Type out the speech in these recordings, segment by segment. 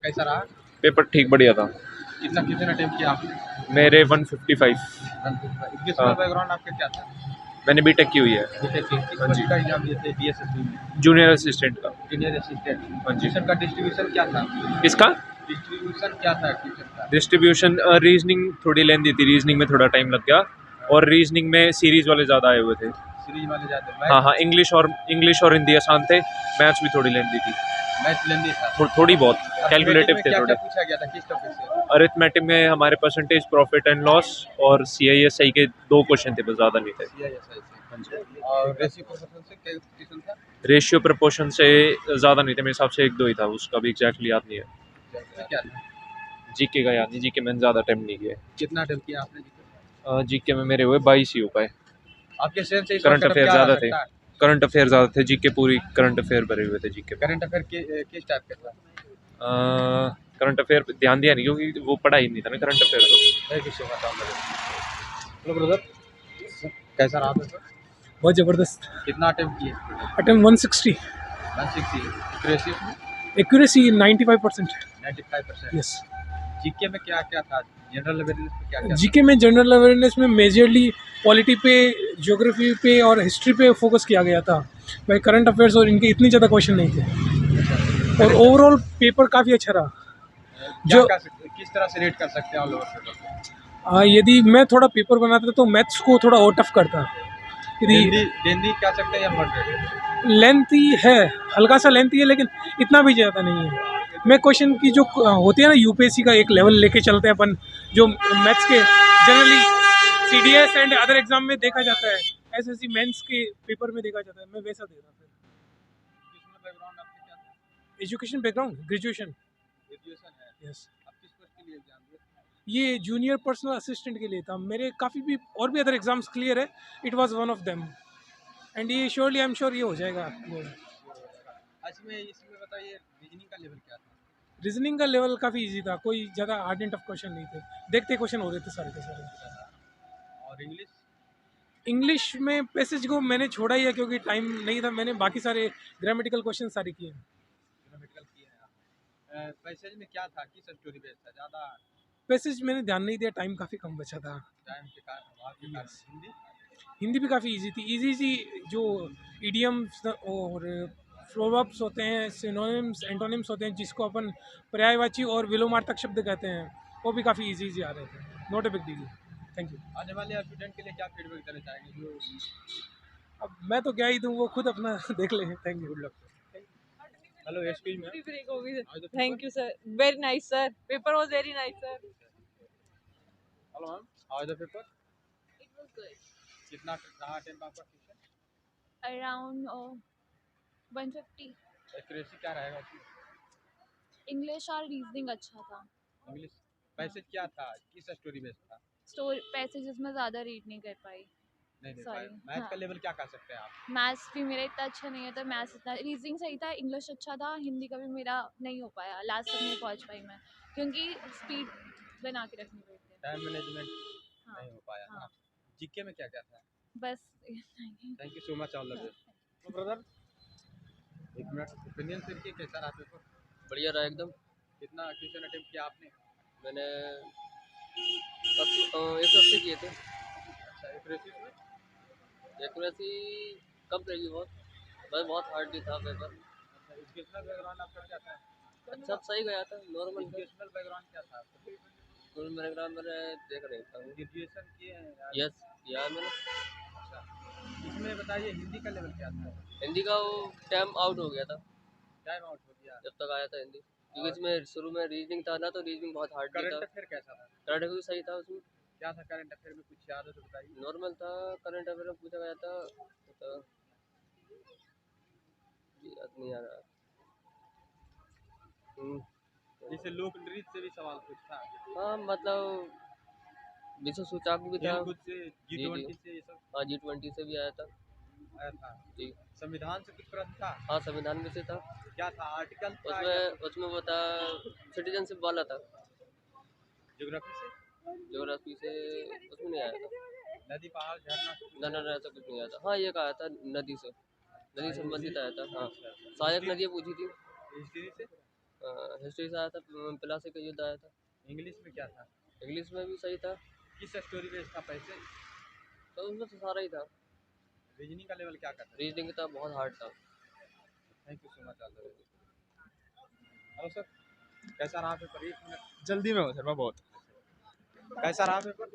कैसा रहा? पेपर ठीक बढ़िया था। कितना कितने अटेम्प्ट किया आपने? मेरे 155। एजुकेशनल बैकग्राउंड आपका क्या था? मैंने बीटेक की हुई है। बीटेक की किस हाँ पोस्ट जी, का एग्जाम दिए थे बीएसएससी में? जूनियर असिस्टेंट का। Junior assistant. हाँ जी। ट्यूशन का डिस्ट्रीब्यूशन क्या था? किसका डिस्ट्रीब्यूशन क्या था ट्यूशन का? डिस्ट्रीब्यूशन? रीजनिंग थोड़ी लेंदी थी, रीजनिंग में थोड़ा टाइम लग गया, और रीजनिंग में सीरीज वाले ज़्यादा आए हुए थे। सीरीज वाले जाते हाँ मैथ? हाँ, इंग्लिश और हिंदी आसान थे, मैथ्स भी थोड़ी लेंदी थी, मैथ लेंदी था? थोड़ी बहुत अर्थमेटिक कैलकुलेटिव में थे क्या थोड़े। क्या पूछा गया था, किस टॉपिक से? अरिथमेटिक में हमारे परसेंटेज, प्रॉफिट एंड लॉस और CISI के 2 क्वेश्चन थे, बस ज़्यादा नहीं थे। CISI से। हाँ जी। और रेशियो प्रोपोर्शन से क्या क्वेश्चन था? रेशियो प्रपोर्शन से ज़्यादा नहीं थे मेरे हिसाब से, 1-2 ही था, उसका भी एग्जैक्टली याद नहीं है। क्या था? जीके का याद नहीं, जीके मैंने ज़्यादा अटेम्प्ट नहीं किया। कितना अटेम्प्ट किया आपने? जीके में मेरे हुए 22 ही हो पाए। आपके सेंस से इस करंट वक्त अफेयर क्या आ ज़्यादा थे, सकता है? करंट अफेयर ज़्यादा थे, जीके पूरी करंट अफेयर भरे हुए थे जीके में। करंट अफेयर किस टाइप का था? करंट अफेयर ध्यान दिया नहीं, क्योंकि वो पढ़ा ही नहीं था ना करंट अफेयर तो। Thank you so much. Hello brother, कैसा रहा पेपर? बहुत ज़बरदस्त। कितना अटेम्प्ट किए? अटेम्प्ट 160, 160। एक्यूरेसी में? एक्यूरेसी 95%। 95%। यस। जीके में क्या क्या था? जनरल अवेयरनेस में क्या क्या जीके में जनरल अवेयरनेस में मेजरली पॉलिटी पे, ज्योग्राफी पे और हिस्ट्री पे फोकस किया गया था। भाई करंट अफेयर्स और इनके इतने ज़्यादा क्वेश्चन नहीं थे, और ओवरऑल पेपर काफ़ी अच्छा रहा। क्या जो किस तरह से रेट कर सकते हैं ऑल ओवर पेपर? यदि मैं थोड़ा पेपर बनाता तो मैथ्स को थोड़ा और टफ करता। यदि हिंदी कह सकते हैं या मॉडरेट? लेंथी है, हल्का सा लेंथी है, लेकिन इतना भी ज़्यादा नहीं है। मैं क्वेश्चन की जो होती है ना, यूपीएससी का एक लेवल लेके चलते हैं अपन, जो मैथ्स के generally CDS and other exam में देखा जाता है, SSC मेंस के पेपर में देखा जाता है, मैं वैसा दे रहा था। बैकग्राउंड आपका क्या था? Education background graduation. ग्रेजुएशन है? यस। आप किस पोस्ट के लिए एग्जाम दिए? ये जूनियर पर्सनल असिस्टेंट के लिए था। मेरे काफ़ी भी और भी अदर एग्जाम्स क्लियर है, it was one of them, and ये श्योरली आई एम श्योर ये हो जाएगा। इसमें बताइए रीजनिंग का लेवल क्या था? रीजनिंग का लेवल काफ़ी इजी था, कोई ज़्यादा हार्ड एंड टफ क्वेश्चन नहीं थे, देखते क्वेश्चन हो रहे थे सारे के सारे। और इंग्लिश? इंग्लिश में पैसेज को मैंने छोड़ा ही है, क्योंकि टाइम नहीं था। मैंने बाकी सारे ग्रामेटिकल क्वेश्चन सारे किए हैं। ग्रामेटिकल किए हैं आप? पैसेज में क्या था, किस स्टोरी बेस्ड था ज़्यादा? पैसेज मैंने ध्यान नहीं दिया, टाइम काफ़ी कम बचा था। टाइम के कारण, अभाव के कारण। Yes. हिंदी? हिंदी भी काफ़ी इजी थी, इजी सी जो इडियम्स और प्रोवर्ब्स होते हैं, सिनोनिम्स एंटोनिम्स होते हैं, जिसको अपन पर्यायवाची और विलोमार्थक शब्द कहते हैं, वो भी काफ़ी इजी आ रहे थे, not a big deal. Thank you. आने वाले स्टूडेंट के लिए क्या फीडबैक देना चाहेंगे जो? अब मैं तो क्या ही दूँ, वो खुद अपना देख ले। Thank you. Good luck. Hello, excuse me. break हो गई sir. Thank you sir. Very nice sir. Paper was very nice sir. Hello ma'am, how is the paper? It was good. कितना रहा अटेम्प्ट आपका क्वेश्चन? Around 150. एक्यूरेसी क्या रहेगा उसमें? English और reasoning अच्छा था. इंग्लिश? पैसेज क्या था, किस स्टोरी बेस्ड था? Story passages में ज़्यादा read नहीं कर पाई. नहीं Sorry. मैथ हाँ. का लेवल क्या कह सकते हैं आप? Maths भी मेरा इतना अच्छा नहीं है, तो maths इतना, reasoning सही था, English अच्छा था, हिंदी का भी मेरा नहीं हो पाया, लास्ट तक नहीं पहुंच पाई मैं, क्योंकि स्पीड बना के रखनी पड़ती है. टाइम मैनेजमेंट हाँ. नहीं हो पाया हाँ. ना? जीके में क्या क्या था? बस इतना ही. Thank you so much, all the best. तो ब्रदर, एक मिनट, ओपिनियन शेयर किए, कैसा रहा पेपर? बढ़िया रहा एकदम। कितना क्वेश्चन अटेम्प्ट किया आपने? मैंने 180 किए थे। अच्छा, एक्यूरेसी में? एक्यूरेसी कम रहेगी बहुत, बस बहुत हार्ड नहीं था पेपर। अच्छा, एजुकेशनल बैकग्राउंड आपका क्या था? अच्छा सही गया था, नॉर्मल था। एजुकेशनल बैकग्राउंड क्या था आपका? तो मेरे ग्राम मैंने देख रहा था। ग्रेजुएशन किए हैं यार? यस यार मैंने। अच्छा, इसमें बताइए हिंदी का लेवल क्या था? हिंदी का वो टाइम आउट हो गया था टाइम आउट हो गया जब तक आया था हिंदी, क्योंकि इसमें शुरू में रीजनिंग था ना, तो रीजनिंग बहुत हार्ड नहीं करंट था। अफेयर कैसा था? करंट अफेयर भी सही था उसमें। क्या था करंट अफेयर में, कुछ याद हो तो बताइए। नॉर्मल था करंट अफेयर में, पूछा गया था तो याद नहीं आ रहा। जैसे लोक नृत्य से भी सवाल कुछ था? हाँ मतलब विश्व सूचकांक भी था। खेल कूद से, G20 से, ये सब हाँ G20 से भी आया था आया था? जी। संविधान से कुछ प्रश्न था? हाँ संविधान में से था। क्या था, आर्टिकल था या उसमें वो था सिटीजनशिप वाला था। ज्योग्राफी से? ज्योग्राफी से उसमें नहीं आया था। नदी पहाड़ झरना? ना ऐसा कुछ नहीं आया था। हाँ ये कहा था नदी से, नदी संबंधित आया था। हाँ सहायक नदियाँ पूछी थी। हिस्ट्री से? हिस्ट्री से आया था, प्लासी का युद्ध आया था। इंग्लिश में क्या था? इंग्लिश में भी सही था, किस स्टोरी बेस्ड था पैसे? तो उसमें तो सारा ही था। रीजनिंग का लेवल क्या करता है? रीजनिंग का बहुत हार्ड था। Thank you so much all the best. Hello sir, कैसा रहा पेपर? 1 मिनट। जल्दी में हो सर मैं बहुत। कैसा रहा पेपर?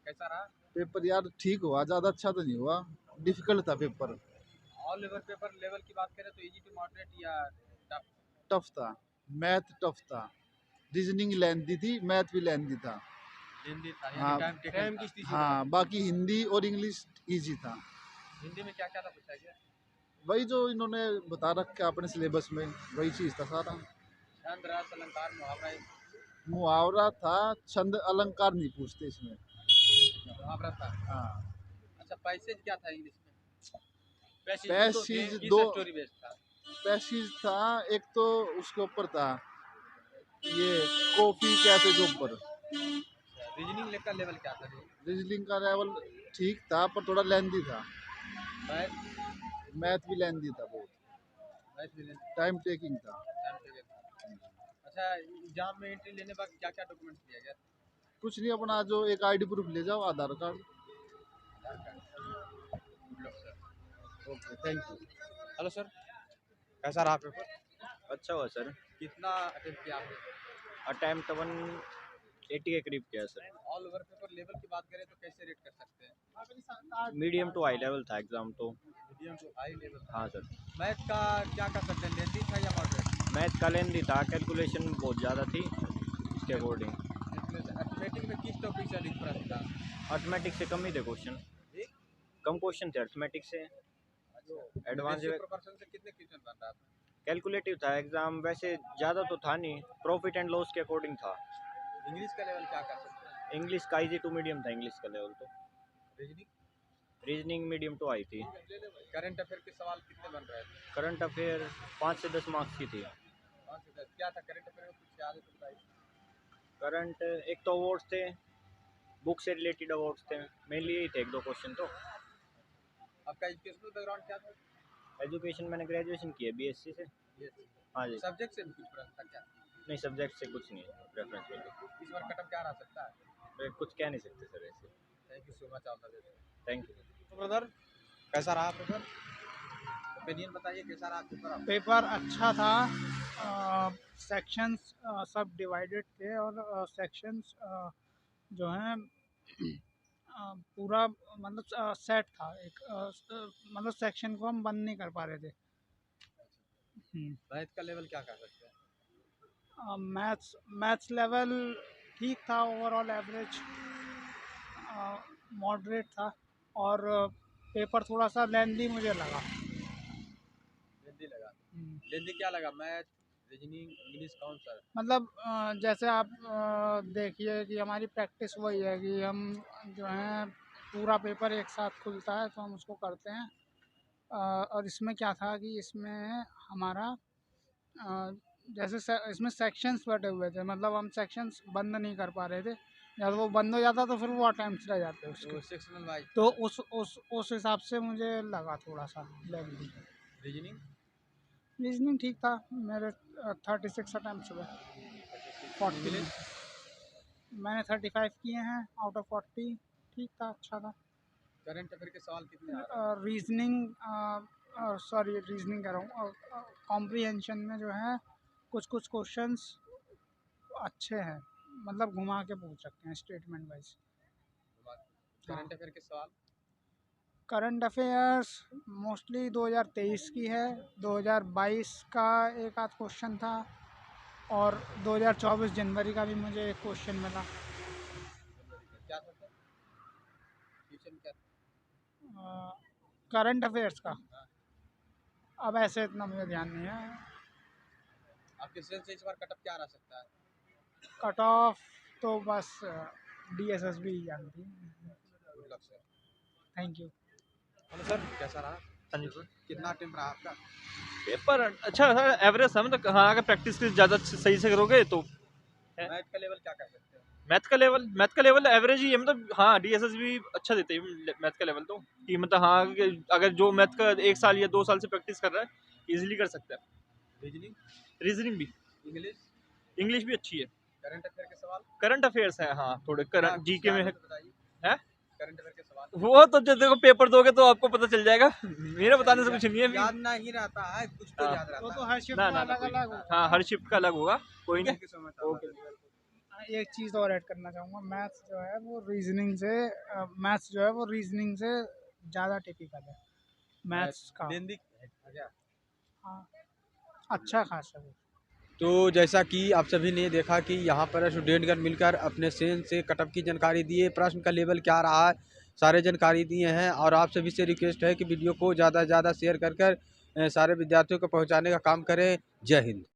कैसा रहा? पेपर यार ठीक हुआ, ज़्यादा अच्छा तो नहीं हुआ, डिफिकल्ट था paper, all over paper level की बात करें तो इजी टू मॉडरेट या टफ? टफ था। मैथ टफ था, रीजनिंग लेंथी थी, मैथ भी लेंथी था। हिंदी था हाँ, यानी टाइम टेकन था। हाँ, बाकी हिंदी और इंग्लिश इजी था। हिंदी में क्या क्या था पूछा गया? वही जो इन्होंने बता रखा अपने सिलेबस में, वही चीज़ था सारा। छंद रस अलंकार मुहावरा मुहावरा था, छंद अलंकार नहीं पूछते इसमें। मुहावरा था। हाँ, अच्छा, पैसेज क्या था इंग्लिश में? पैसेज किस दो स्टोरी बेस्ड था? पैसेज था, एक तो उसके ऊपर था ये कॉफी कैफे के ऊपर। रीजनिंग का लेवल क्या था? रीजनिंग का लेवल ठीक था पर थोड़ा लेंथी था। मैथ मैथ भी लेंथी था बहुत, मैथ भी टाइम टेकिंग था। Time taken. अच्छा, एग्जाम में एंट्री लेने बाद क्या क्या डॉक्यूमेंट्स लिया गया? कुछ नहीं, अपना जो एक आईडी प्रूफ ले जाओ, Aadhaar card. Okay, thank you. Hello sir, कैसा रहा पेपर? अच्छा हुआ सर। कितना अटेम्प्ट किया आपने? अटैम्प्ट 180 के करीब किया sir. All over paper level की बात करें तो कैसे रेट कर सकते हैं? मीडियम टू हाई लेवल था एग्ज़ाम तो। Medium to high level. हाँ सर। मैथ का क्या कर सकते हैं? लेंथी था या मॉडरेट? मैथ का लेंथी था, कैलकुलेशन बहुत ज़्यादा थी उसके अकॉर्डिंग। अर्थमेटिक में किस टॉपिक से अधिक प्रश्न था? अर्थमेटिक से कम ही थे क्वेश्चन, जी? कम क्वेश्चन थे अर्थमेटिक से। एडवांस प्रोपोर्शन से कितने क्वेश्चन बन रहा था? कैलकुलेटिव था एग्ज़ाम, वैसे ज़्यादा तो था नहीं, प्रॉफिट एंड लॉस के अकॉर्डिंग था। इंग्लिश का लेवल क्या कर सकते हैं? इंग्लिश का इजी टू मीडियम था इंग्लिश का लेवल तो। रीजनिंग रीजनिंग मीडियम टू आई थी। करंट अफेयर के सवाल कितने बन रहे थे? करंट अफेयर 5 से 10 मार्क्स की थी। 5 से 10 क्या था करंट अफेयर में? कुछ याद है तो बताइए। करंट एक तो अवार्ड्स थे, बुक से रिलेटेड अवार्ड्स थे, मेनली यही थे 1-2 क्वेश्चन तो। आपका एजुकेशनल बैकग्राउंड क्या था? एजुकेशन मैंने ग्रेजुएशन की है बीएससी से। ये हाँ जी। सब्जेक्ट से भी कुछ प्रश्न था क्या? नहीं, सब्जेक्ट से कुछ नहीं है रेफरेंस में। इस बार कटअप क्या रह सकता है? कुछ कह नहीं सकते सर ऐसे। Thank you so much all the best. Thank you. तो ब्रदर, कैसा रहा पेपर? ओपिनियन बताइए, कैसा रहा पेपर आपका? पेपर अच्छा था। सेक्शंस सब डिवाइडेड थे और सेक्शंस जो हैं पूरा मतलब सेट था एक मतलब सेक्शन को हम बंद नहीं कर पा रहे थे। मैथ का लेवल क्या कर सकते हैं? मैथ्स लेवल ठीक था, ओवरऑल एवरेज मॉडरेट था और पेपर थोड़ा सा लेंदी मुझे लगा। लेंदी लगा? लेंदी क्या लगा? मैथ, रीजनिंग, इंग्लिश, कौन सा? मतलब जैसे आप देखिए कि हमारी प्रैक्टिस वही है कि हम जो है पूरा पेपर एक साथ खुलता है तो हम उसको करते हैं। और इसमें क्या था कि इसमें हमारा जैसे इसमें सेक्शंस बटे हुए थे, मतलब हम सेक्शंस बंद नहीं कर पा रहे थे। जब वो बंद हो जाता तो फिर वो अटेम्प्ट्स रह जाते उसके। तो सेक्शनल वाइज तो उस हिसाब से मुझे लगा थोड़ा सा लेंदी। रीजनिंग रीजनिंग ठीक था, मेरे 36 अटैम्प्ट्स हुए 40 में। मैंने 35 किए हैं आउट ऑफ 40। ठीक था, अच्छा था। करंट अफेयर के सवाल कितने आ रहे हैं? रीजनिंग कह रहा हूँ, कॉम्प्रीहेंशन में जो है कुछ क्वेश्चंस अच्छे हैं, मतलब घुमा के पूछ सकते हैं स्टेटमेंट वाइज। करंट अफेयर के सवाल? करंट अफेयर्स मोस्टली 2023 की है, 2022 का एक आध क्वेश्चन था और 2024 जनवरी का भी मुझे एक क्वेश्चन मिला। क्या था सर? क्वेश्चन क्या था? करंट अफेयर्स का अब ऐसे इतना मुझे ध्यान नहीं है। आपके सेंस से इस बार कटअप क्या रह सकता है? कट ऑफ तो बस DSSB ही जानती है। Good luck sir. Thank you. Hello sir, कैसा रहा? हाँ जी। कितना अटेम्प्ट रहा आपका? पेपर अच्छा था, एवरेज था, मतलब हाँ अगर प्रैक्टिस ज़्यादा सही से करोगे तो। मैथ का लेवल क्या कर सकते हैं? मैथ का लेवल एवरेज ही है, मतलब हाँ DSSB अच्छा देते हैं मैथ का लेवल तो, कि मतलब हाँ अगर जो मैथ का 1 साल या 2 साल से प्रैक्टिस कर रहा है इजीली कर सकता है। रीजनिंग? रीजनिंग भी, इंग्लिश, इंग्लिश भी अच्छी है। करंट अफेयर के सवाल, करंट अफेयर्स है, हाँ थोड़े करंट जीके में है। बताइए हैं? करंट अफेयर के सवाल वो तो जब देखो पेपर दोगे तो आपको पता चल जाएगा, मेरे बताने से कुछ नहीं है। याद नहीं रहता है, कुछ तो हाँ। याद रहता वो है। तो हर शिफ्ट ना में ना अलग कोई- अलग होता हाँ हर शिफ्ट का अलग होगा, कोई नहीं। Thank you so much, okay. एक चीज़ और ऐड करना चाहूँगा, मैथ्स जो है वो रीजनिंग से ज़्यादा टिपिकल है मैथ्स का। हिंदी है क्या? हाँ, अच्छा खासा है। तो जैसा कि आप सभी ने देखा कि यहाँ पर स्टूडेंटगण मिलकर अपने सेंस से कटअप की जानकारी दिए, प्रश्न का लेवल क्या रहा है, सारे जानकारी दिए हैं। और आप सभी से रिक्वेस्ट है कि वीडियो को ज़्यादा से ज़्यादा शेयर कर सारे विद्यार्थियों को पहुँचाने का काम करें। जय हिंद।